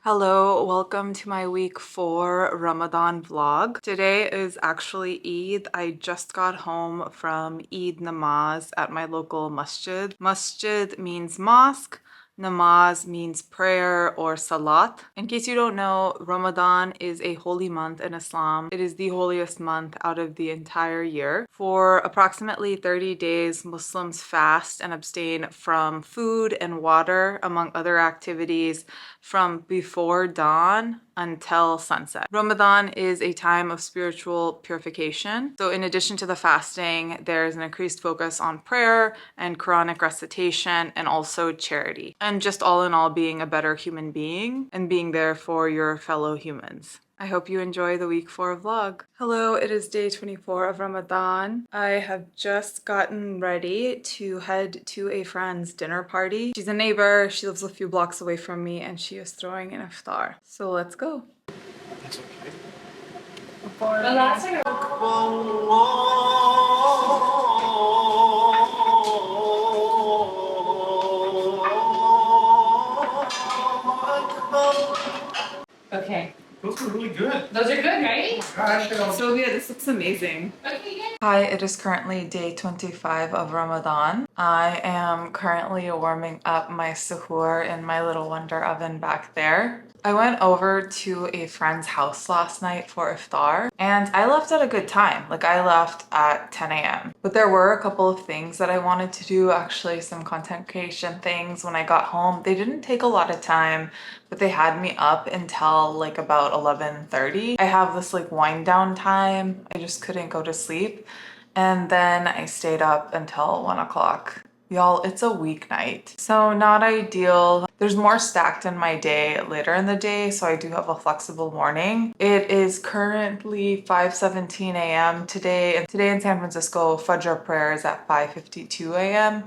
Hello, welcome to my week 4 Ramadan vlog. Today is actually Eid. I just got home from Eid namaz at my local masjid. Masjid means mosque. Namaz means prayer or salat. In case you don't know, Ramadan is a holy month in Islam. It is the holiest month out of the entire year. For approximately 30 days, Muslims fast and abstain from food and water, among other activities, from before dawn until sunset. Ramadan is a time of spiritual purification. So in addition to the fasting, there is an increased focus on prayer and Quranic recitation and also charity. And just all in all, being a better human being and being there for your fellow humans. I hope you enjoy the week 4 vlog. Hello, it is day 24 of Ramadan. I have just gotten ready to head to a friend's dinner party. She's a neighbor, she lives a few blocks away from me, and she is throwing an iftar. So let's go. That's okay. The last time Okay. Those are really good. Those are good, right? Gosh, Sylvia, this looks amazing. Okay, good. Hi, it is currently day 25 of Ramadan. I am currently warming up my suhoor in my little Wonder Oven back there. I went over to a friend's house last night for iftar and I left at a good time. Like I left at 10 a.m. But there were a couple of things that I wanted to do, actually some content creation things when I got home. They didn't take a lot of time, but they had me up until like about 11:30. I have this like wind down time. I just couldn't go to sleep. And then I stayed up until 1 o'clock. Y'all, it's a weeknight, so not ideal. There's more stacked in my day later in the day, so I do have a flexible morning. It is currently 5:17 a.m. today. Today in San Francisco, Fajr prayer is at 5:52 a.m.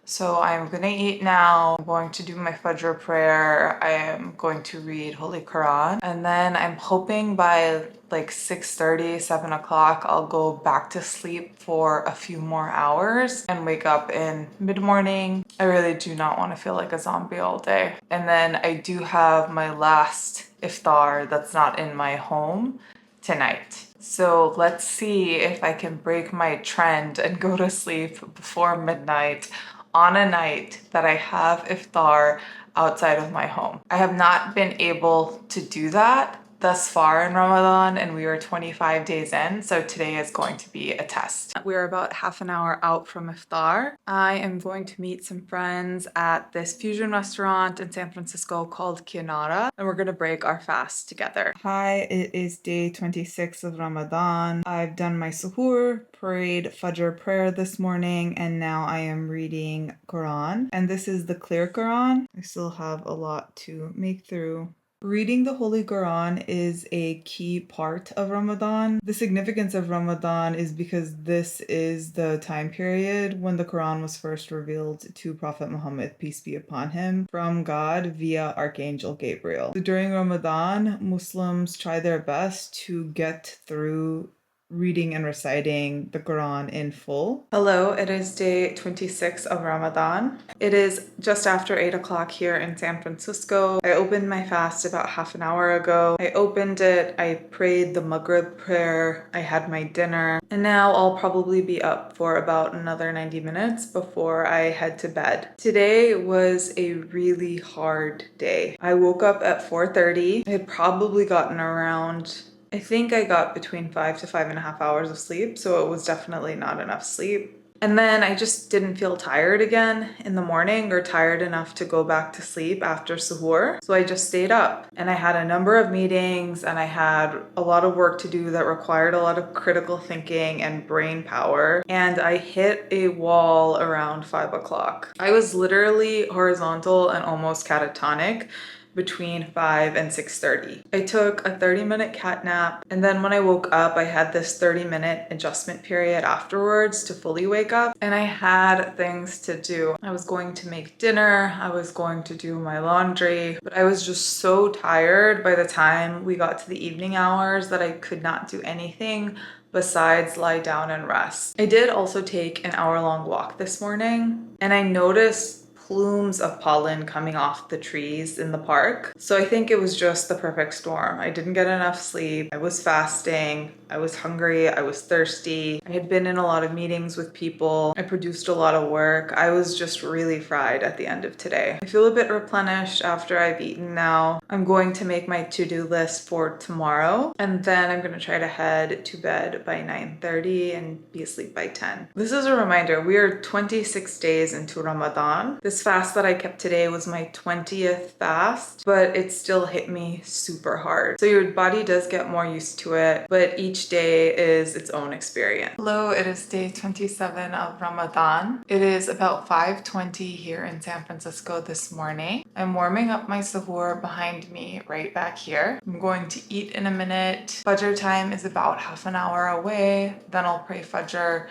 So I'm gonna eat now. I'm going to do my Fajr prayer. I am going to read Holy Quran. And then I'm hoping by like 6:30, 7 o'clock, I'll go back to sleep for a few more hours and wake up in mid-morning. I really do not want to feel like a zombie all day. And then I do have my last iftar that's not in my home tonight. So let's see if I can break my trend and go to sleep before midnight on a night that I have iftar outside of my home. I have not been able to do that thus far in Ramadan, and we are 25 days in, so today is going to be a test. We're about half an hour out from iftar. I am going to meet some friends at this fusion restaurant in San Francisco called Kionara, and we're gonna break our fast together. Hi, it is day 26 of Ramadan. I've done my suhoor, prayed Fajr prayer this morning, and now I am reading Quran. And this is the clear Quran. I still have a lot to make through. Reading the Holy Quran is a key part of Ramadan. The significance of Ramadan is because this is the time period when the Quran was first revealed to Prophet Muhammad, peace be upon him, from God via Archangel Gabriel. So during Ramadan, Muslims try their best to get through reading and reciting the Quran in full. Hello, it is day 26 of Ramadan. It is just after 8 o'clock here in San Francisco. I opened my fast about half an hour ago. I opened it, I prayed the Maghrib prayer, I had my dinner, and now I'll probably be up for about another 90 minutes before I head to bed. Today was a really hard day. I woke up at 4:30. I had probably gotten around, I think I got between 5 to 5.5 hours of sleep, so it was definitely not enough sleep. And then I just didn't feel tired again in the morning, or tired enough to go back to sleep after suhoor. So I just stayed up, and I had a number of meetings, and I had a lot of work to do that required a lot of critical thinking and brain power. And I hit a wall around 5 o'clock. I was literally horizontal and almost catatonic between 5 and 6:30. I took a 30-minute cat nap, and then when I woke up, I had this 30-minute adjustment period afterwards to fully wake up, and I had things to do. I was going to make dinner, I was going to do my laundry, but I was just so tired by the time we got to the evening hours that I could not do anything besides lie down and rest. I did also take an hour-long walk this morning, and I noticed plumes of pollen coming off the trees in the park. So I think it was just the perfect storm. I didn't get enough sleep. I was fasting. I was hungry. I was thirsty. I had been in a lot of meetings with people. I produced a lot of work. I was just really fried at the end of today. I feel a bit replenished after I've eaten now. I'm going to make my to-do list for tomorrow, and then I'm going to try to head to bed by 9:30 and be asleep by 10. This is a reminder, we are 26 days into Ramadan. This fast that I kept today was my 20th fast, but it still hit me super hard. So your body does get more used to it, but each day is its own experience. Hello, it is day 27 of Ramadan. It is about 5:20 here in San Francisco this morning. I'm warming up my sahur behind me right back here. I'm going to eat in a minute. Fajr time is about half an hour away. Then I'll pray Fajr.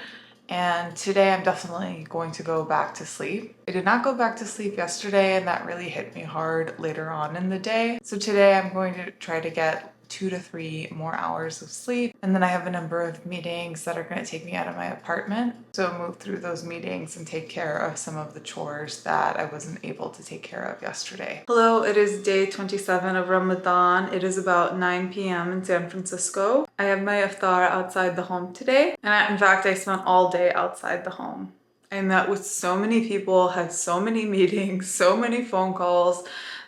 And today I'm definitely going to go back to sleep. I did not go back to sleep yesterday, and that really hit me hard later on in the day. So today I'm going to try to get 2 to 3 more hours of sleep. And then I have a number of meetings that are going to take me out of my apartment. So I'll move through those meetings and take care of some of the chores that I wasn't able to take care of yesterday. Hello, it is day 27 of Ramadan. It is about 9 p.m. in San Francisco. I have my iftar outside the home today. And in fact, I spent all day outside the home. I met with so many people, had so many meetings, so many phone calls.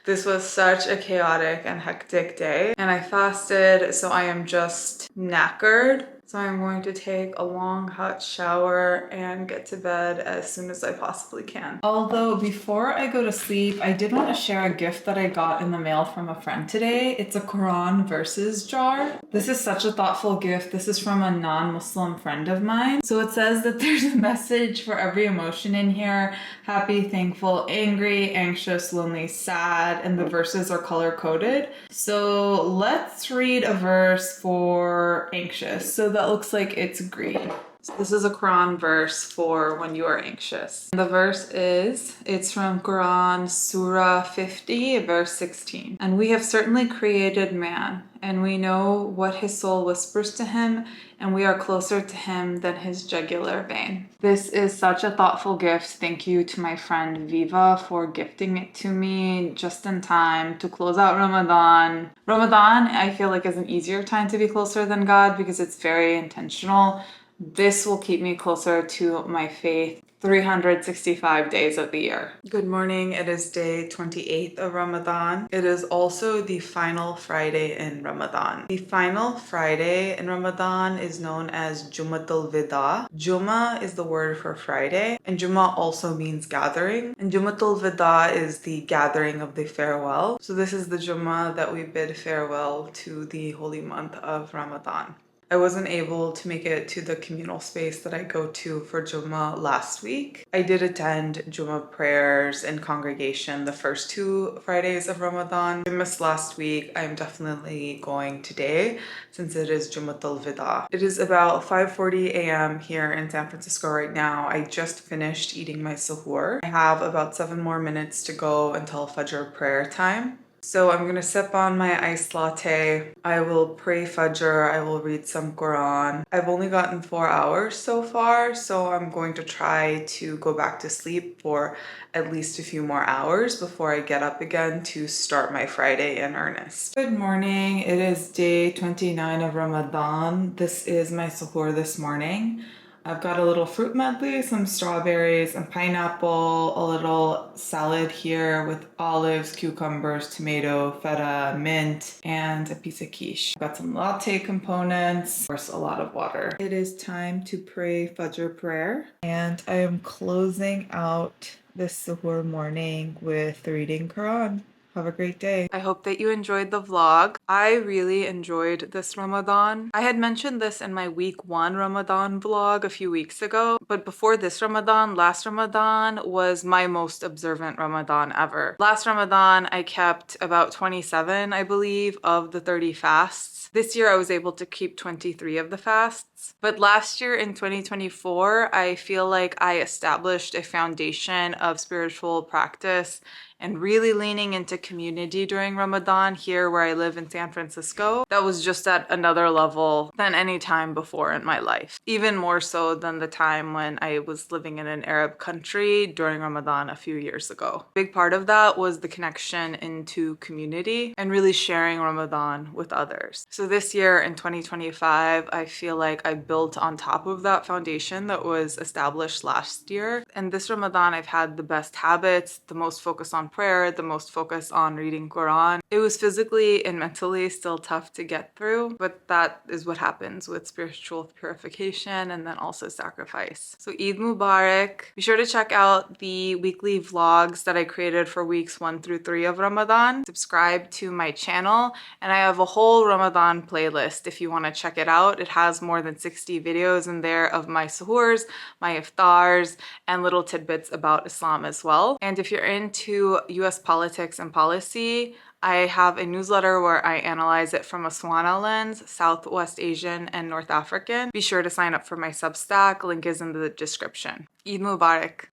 This was such a chaotic and hectic day, and I fasted, so I am just knackered. So I'm going to take a long hot shower and get to bed as soon as I possibly can. Although before I go to sleep, I did want to share a gift that I got in the mail from a friend today. It's a Quran verses jar. This is such a thoughtful gift. This is from a non-Muslim friend of mine. So it says that there's a message for every emotion in here: happy, thankful, angry, anxious, lonely, sad, and the verses are color-coded. So let's read a verse for anxious. So that looks like it's green. So this is a Quran verse for when you are anxious. The verse is, it's from Quran Surah 50, verse 16. And we have certainly created man, and we know what his soul whispers to him, and we are closer to him than his jugular vein. This is such a thoughtful gift. Thank you to my friend Viva for gifting it to me just in time to close out Ramadan. Ramadan, I feel like, is an easier time to be closer than God because it's very intentional. This will keep me closer to my faith 365 days of the year. Good morning. It is day 28 of Ramadan. It is also the final Friday in Ramadan. The final Friday in Ramadan is known as Jumatul Wida. Juma is the word for Friday, and Juma also means gathering. And Jumatul Wida is the gathering of the farewell. So this is the Juma that we bid farewell to the holy month of Ramadan. I wasn't able to make it to the communal space that I go to for Jummah last week. I did attend Jummah prayers in congregation the first 2 Fridays of Ramadan. I missed last week. I'm definitely going today since it is Jummatul Wida. It is about 5:40 a.m. here in San Francisco right now. I just finished eating my suhoor. I have about 7 more minutes to go until Fajr prayer time. So I'm gonna sip on my iced latte. I will pray Fajr. I will read some Quran. I've only gotten 4 hours so far, so I'm going to try to go back to sleep for at least a few more hours before I get up again to start my Friday in earnest. Good morning. It is day 29 of Ramadan. This is my suhoor this morning. I've got a little fruit medley, some strawberries and pineapple, a little salad here with olives, cucumbers, tomato, feta, mint, and a piece of quiche. I've got some latte components, of course a lot of water. It is time to pray Fajr prayer, and I am closing out this suhoor morning with reading Quran. Have a great day. I hope that you enjoyed the vlog. I really enjoyed this Ramadan. I had mentioned this in my week 1 Ramadan vlog a few weeks ago, but before this Ramadan, last Ramadan was my most observant Ramadan ever. Last Ramadan, I kept about 27, I believe, of the 30 fasts. This year I was able to keep 23 of the fasts. But last year in 2024, I feel like I established a foundation of spiritual practice and really leaning into community during Ramadan here where I live in San Francisco. That was just at another level than any time before in my life. Even more so than the time when I was living in an Arab country during Ramadan a few years ago. A big part of that was the connection into community and really sharing Ramadan with others. So this year in 2025, I feel like I built on top of that foundation that was established last year. And this Ramadan, I've had the best habits, the most focus on prayer, the most focus on reading Quran. It was physically and mentally still tough to get through, but that is what happens with spiritual purification and then also sacrifice. So Eid Mubarak. Be sure to check out the weekly vlogs that I created for weeks 1 through 3 of Ramadan. Subscribe to my channel, and I have a whole Ramadan playlist if you want to check it out. It has more than 60 videos in there of my suhoors, my iftars, and little tidbits about Islam as well. And if you're into US politics and policy, I have a newsletter where I analyze it from a Swana lens, Southwest Asian and North African. Be sure to sign up for my Substack. Link is in the description. Eid Mubarak.